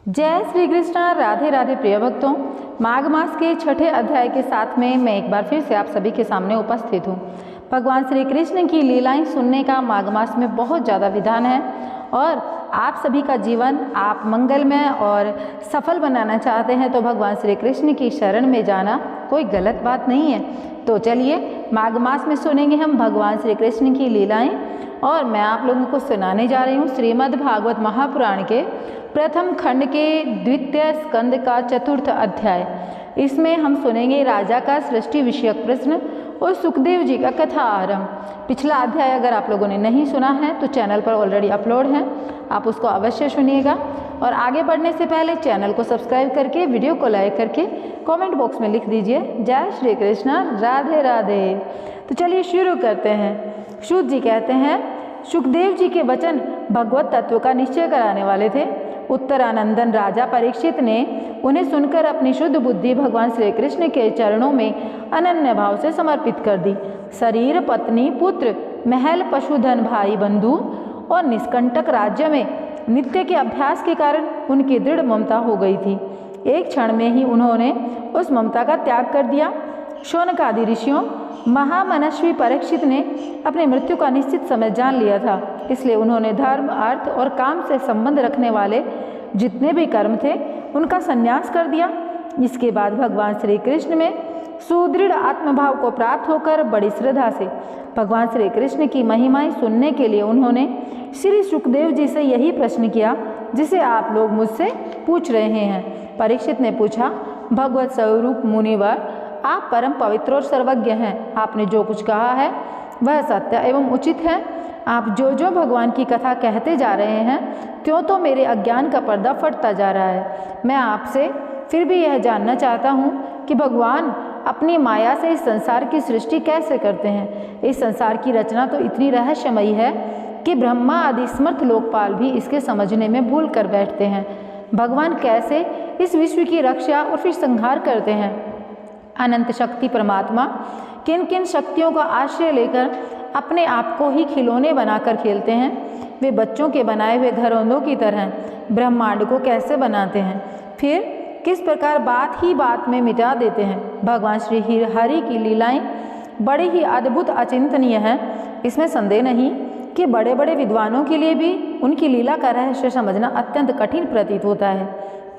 जय श्री कृष्ण। राधे राधे प्रिय भक्तों, माघ मास के छठे अध्याय के साथ में मैं एक बार फिर से आप सभी के सामने उपस्थित हूँ। भगवान श्री कृष्ण की लीलाएं सुनने का माघ मास में बहुत ज़्यादा विधान है और आप सभी का जीवन आप मंगलमय और सफल बनाना चाहते हैं तो भगवान श्री कृष्ण की शरण में जाना कोई गलत बात नहीं है। तो चलिए माघ मास में सुनेंगे हम भगवान श्री कृष्ण की लीलाएं और मैं आप लोगों को सुनाने जा रही हूँ श्रीमद् भागवत महापुराण के प्रथम खंड के द्वितीय स्कंद का चतुर्थ अध्याय। इसमें हम सुनेंगे राजा का सृष्टि विषयक प्रश्न और सुखदेव जी का कथा आरंभ। पिछला अध्याय अगर आप लोगों ने नहीं सुना है तो चैनल पर ऑलरेडी अपलोड है, आप उसको अवश्य सुनिएगा। और आगे बढ़ने से पहले चैनल को सब्सक्राइब करके वीडियो को लाइक करके कमेंट बॉक्स में लिख दीजिए जय श्री कृष्ण, राधे राधे। तो चलिए शुरू करते हैं। सूत जी कहते हैं, सुखदेव जी के वचन भगवत तत्व का निश्चय कराने वाले थे। उत्तरानंदन राजा परीक्षित ने उन्हें सुनकर अपनी शुद्ध बुद्धि भगवान श्री कृष्ण के चरणों में अनन्य भाव से समर्पित कर दी। शरीर, पत्नी, पुत्र, महल, पशुधन, भाई बंधु और निष्कंटक राज्य में नित्य के अभ्यास के कारण उनकी दृढ़ ममता हो गई थी। एक क्षण में ही उन्होंने उस ममता का त्याग कर दिया। शौनक आदि ऋषियों, महामनस्वी परीक्षित ने अपनी मृत्यु का निश्चित समय जान लिया था, इसलिए उन्होंने धर्म, अर्थ और काम से संबंध रखने वाले जितने भी कर्म थे उनका संन्यास कर दिया। इसके बाद भगवान श्री कृष्ण में सुदृढ़ आत्मभाव को प्राप्त होकर बड़ी श्रद्धा से भगवान श्री कृष्ण की महिमाएं सुनने के लिए उन्होंने श्री सुखदेव जी से यही प्रश्न किया जिसे आप लोग मुझसे पूछ रहे हैं। परीक्षित ने पूछा, भगवत स्वरूप मुनिवर, आप परम पवित्र और सर्वज्ञ हैं। आपने जो कुछ कहा है वह सत्य एवं उचित है। आप जो जो भगवान की कथा कहते जा रहे हैं त्यों तो मेरे अज्ञान का पर्दा फटता जा रहा है। मैं आपसे फिर भी यह जानना चाहता हूँ कि भगवान अपनी माया से इस संसार की सृष्टि कैसे करते हैं। इस संसार की रचना तो इतनी रहस्यमयी है कि ब्रह्मा आदि समर्थ लोकपाल भी इसके समझने में भूल कर बैठते हैं। भगवान कैसे इस विश्व की रक्षा और फिर संहार करते हैं। अनंत शक्ति परमात्मा किन किन शक्तियों का आश्रय लेकर अपने आप को ही खिलौने बनाकर खेलते हैं। वे बच्चों के बनाए हुए घरौंदों की तरह ब्रह्मांड को कैसे बनाते हैं, फिर किस प्रकार बात ही बात में मिटा देते हैं। भगवान श्री हरि की लीलाएं बड़ी ही अद्भुत अचिंतनीय हैं। इसमें संदेह नहीं कि बड़े बड़े विद्वानों के लिए भी उनकी लीला का रहस्य समझना अत्यंत कठिन प्रतीत होता है।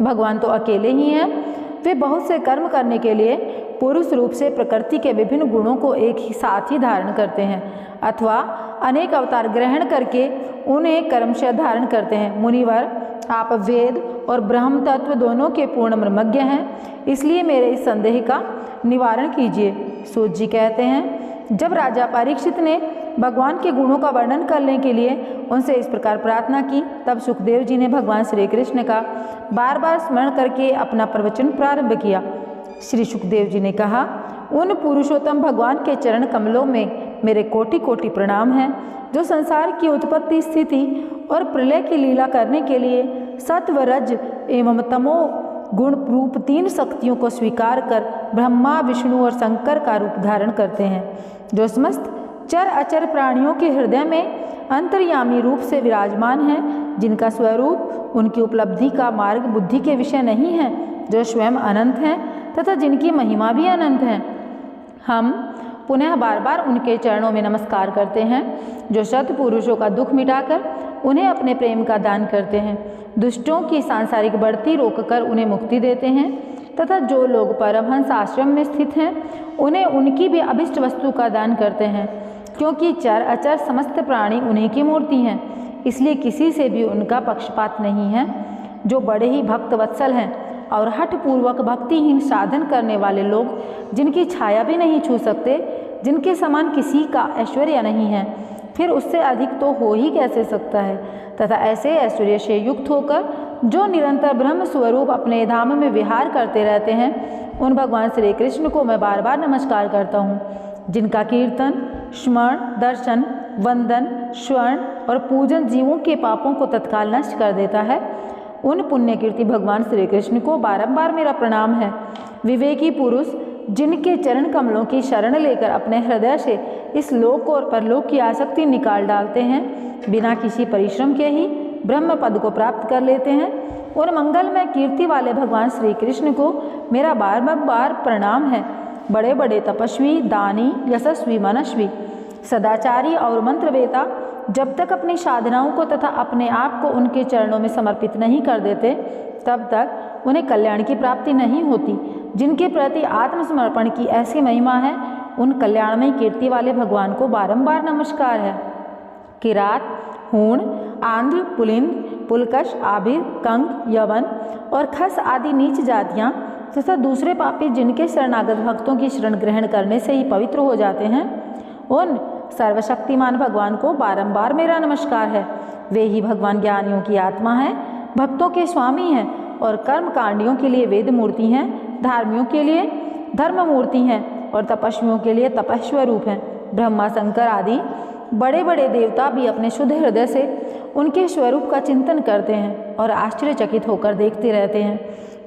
भगवान तो अकेले ही हैं, वे बहुत से कर्म करने के लिए पुरुष रूप से प्रकृति के विभिन्न गुणों को एक ही साथ ही धारण करते हैं अथवा अनेक अवतार ग्रहण करके उन्हें कर्मशः धारण करते हैं। मुनिवर, आप वेद और ब्रह्म तत्व दोनों के पूर्ण ब्रह्मज्ञ हैं, इसलिए मेरे इस संदेह का निवारण कीजिए। सूत जी कहते हैं, जब राजा परीक्षित ने भगवान के गुणों का वर्णन करने के लिए उनसे इस प्रकार प्रार्थना की, तब सुखदेव जी ने भगवान श्री कृष्ण का बार बार स्मरण करके अपना प्रवचन प्रारंभ किया। श्री सुखदेव जी ने कहा, उन पुरुषोत्तम भगवान के चरण कमलों में मेरे कोटि कोटि प्रणाम हैं, जो संसार की उत्पत्ति, स्थिति और प्रलय की लीला करने के लिए सत्व, रज एवं तमो गुण रूप तीन शक्तियों को स्वीकार कर ब्रह्मा, विष्णु और शंकर का रूप धारण करते हैं, जो समस्त चर अचर प्राणियों के हृदय में अंतर्यामी रूप से विराजमान हैं, जिनका स्वरूप उनकी उपलब्धि का मार्ग बुद्धि के विषय नहीं है, जो स्वयं अनंत हैं तथा जिनकी महिमा भी अनंत है। हम पुनः बार बार उनके चरणों में नमस्कार करते हैं, जो सत्पुरुषों का दुख मिटाकर उन्हें अपने प्रेम का दान करते हैं, दुष्टों की सांसारिक बढ़ती रोककर उन्हें मुक्ति देते हैं तथा जो लोग परमहंस आश्रम में स्थित हैं उन्हें उनकी भी अभिष्ट वस्तु का दान करते हैं। क्योंकि चर अचर समस्त प्राणी उन्हीं की मूर्ति हैं, इसलिए किसी से भी उनका पक्षपात नहीं है। जो बड़े ही भक्त वत्सल हैं और हठपूर्वक भक्तिहीन साधन करने वाले लोग, जिनकी छाया भी नहीं छू सकते, जिनके समान किसी का ऐश्वर्य नहीं है, फिर उससे अधिक तो हो ही कैसे सकता है। तथा ऐसे ऐश्वर्य से युक्त होकर जो निरंतर ब्रह्म स्वरूप अपने धाम में विहार करते रहते हैं, उन भगवान श्री कृष्ण को मैं बार बार नमस्कार करता हूँ, जिनका कीर्तन, स्मरण, दर्शन, वंदन, स्वर्ण और पूजन जीवों के पापों को तत्काल नष्ट कर देता है। उन पुण्य कीर्ति भगवान श्री कृष्ण को बारंबार मेरा प्रणाम है। विवेकी पुरुष जिनके चरण कमलों की शरण लेकर अपने हृदय से इस लोक और परलोक की आसक्ति निकाल डालते हैं, बिना किसी परिश्रम के ही ब्रह्म पद को प्राप्त कर लेते हैं, उन मंगलमय कीर्ति वाले भगवान श्री कृष्ण को मेरा बार बार प्रणाम है। बड़े बड़े तपस्वी, दानी, यशस्वी, मनस्वी, सदाचारी और मंत्रवेता जब तक अपनी साधनाओं को तथा अपने आप को उनके चरणों में समर्पित नहीं कर देते, तब तक उन्हें कल्याण की प्राप्ति नहीं होती। जिनके प्रति आत्मसमर्पण की ऐसी महिमा है, उन कल्याणमय कीर्ति वाले भगवान को बारंबार नमस्कार है। किरात, हूण, आंध्र, पुलिंद, पुलकश, आबिर, कंग, यवन और खस आदि नीच जातियाँ तथा दूसरे पापी जिनके शरणागत भक्तों की शरण ग्रहण करने से ही पवित्र हो जाते हैं, उन सर्वशक्तिमान भगवान को बारंबार मेरा नमस्कार है। वे ही भगवान ज्ञानियों की आत्मा है, भक्तों के स्वामी हैं और कर्म कांडियों के लिए वेद मूर्ति हैं, धार्मियों के लिए धर्म मूर्ति हैं और तपस्वियों के लिए तपस्वरूप हैं। ब्रह्मा, शंकर आदि बड़े बड़े देवता भी अपने शुद्ध हृदय से उनके स्वरूप का चिंतन करते हैं और आश्चर्यचकित होकर देखते रहते हैं।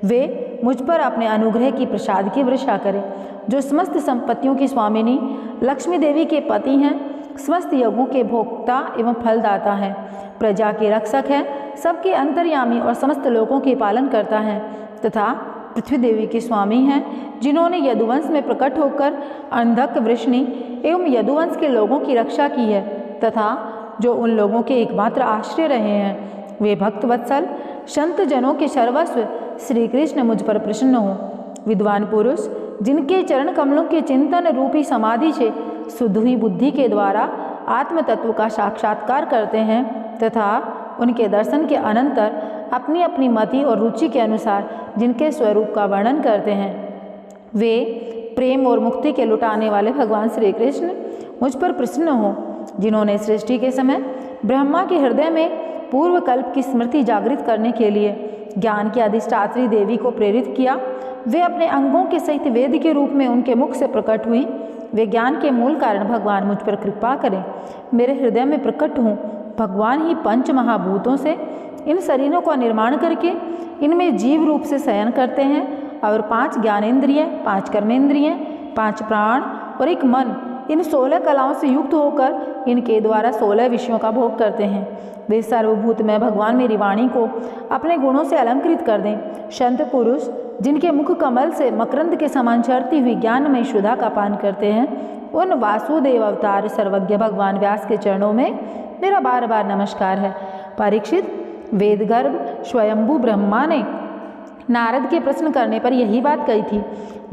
वे मुझ पर अपने अनुग्रह की प्रसाद की वर्षा करें। जो समस्त संपत्तियों की स्वामिनी लक्ष्मी देवी के पति हैं, समस्त यज्ञों के भोक्ता एवं फलदाता हैं, प्रजा के रक्षक हैं, सबके अंतर्यामी और समस्त लोगों के पालन करता है तथा पृथ्वी देवी के स्वामी हैं, जिन्होंने यदुवंश में प्रकट होकर अंधक, वृष्णि एवं यदुवंश के लोगों की रक्षा की है तथा जो उन लोगों के एकमात्र आश्रय रहे हैं। वे भक्त वत्सल संत जनों के सर्वस्व श्री कृष्ण मुझ पर प्रसन्न हो। विद्वान पुरुष जिनके चरण कमलों के चिंतन रूपी समाधि से शुद्ध हुई बुद्धि के द्वारा आत्म तत्व का साक्षात्कार करते हैं तथा उनके दर्शन के अनंतर अपनी अपनी मति और रुचि के अनुसार जिनके स्वरूप का वर्णन करते हैं, वे प्रेम और मुक्ति के लुटाने वाले भगवान श्री कृष्ण मुझ पर प्रसन्न हो। जिन्होंने सृष्टि के समय ब्रह्मा के हृदय में पूर्व कल्प की स्मृति जागृत करने के लिए ज्ञान की अधिष्ठात्री देवी को प्रेरित किया, वे अपने अंगों के सहित वेद के रूप में उनके मुख से प्रकट हुई। वे ज्ञान के मूल कारण भगवान मुझ पर कृपा करें, मेरे हृदय में प्रकट हों। भगवान ही पंच महाभूतों से इन शरीरों का निर्माण करके इनमें जीव रूप से शयन करते हैं और 5 ज्ञानेंद्रिय, 5 कर्मेंद्रिय, 5 प्राण और 1 मन इन 16 कलाओं से युक्त होकर इनके द्वारा 16 विषयों का भोग करते हैं। वे सर्वभूतमय भगवान मेरी वाणी को अपने गुणों से अलंकृत कर दें। संत पुरुष जिनके मुख कमल से मकरंद के समान चढ़ती हुई ज्ञानमय सुधा का पान करते हैं, उन वासुदेव अवतार सर्वज्ञ भगवान व्यास के चरणों में मेरा बार बार नमस्कार है। परीक्षित, वेदगर्भ स्वयंभू ब्रह्मा ने नारद के प्रश्न करने पर यही बात कही थी,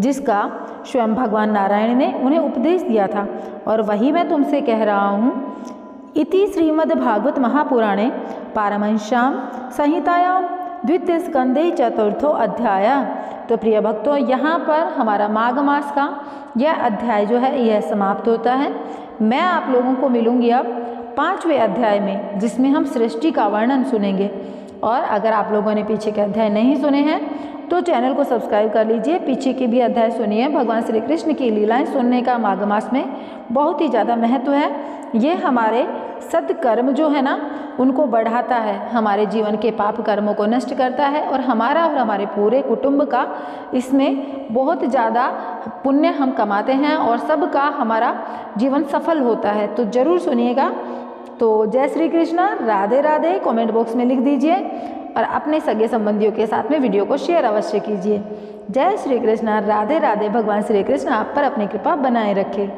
जिसका स्वयं भगवान नारायण ने उन्हें उपदेश दिया था और वही मैं तुमसे कह रहा हूँ। इति श्रीमद्भागवत महापुराणे पारमहंस्यां संहितायां द्वितीय स्कंदे 4थो अध्याय। तो प्रिय भक्तों, यहाँ पर हमारा माघ मास का यह अध्याय जो है यह समाप्त होता है। मैं आप लोगों को मिलूंगी अब 5वें अध्याय में, जिसमें हम सृष्टि का वर्णन सुनेंगे। और अगर आप लोगों ने पीछे के अध्याय नहीं सुने हैं तो चैनल को सब्सक्राइब कर लीजिए, पीछे के भी अध्याय सुनिए। भगवान श्री कृष्ण की लीलाएं सुनने का माघ मास में बहुत ही ज़्यादा महत्व है। ये हमारे सत्कर्म जो है ना उनको बढ़ाता है, हमारे जीवन के पाप कर्मों को नष्ट करता है और हमारा और हमारे पूरे कुटुंब का इसमें बहुत ज़्यादा पुण्य हम कमाते हैं और सबका हमारा जीवन सफल होता है। तो ज़रूर सुनिएगा। तो जय श्री कृष्ण, राधे राधे कमेंट बॉक्स में लिख दीजिए और अपने सगे संबंधियों के साथ में वीडियो को शेयर अवश्य कीजिए। जय श्री कृष्ण, राधे राधे। भगवान श्री कृष्ण आप पर अपनी कृपा बनाए रखे।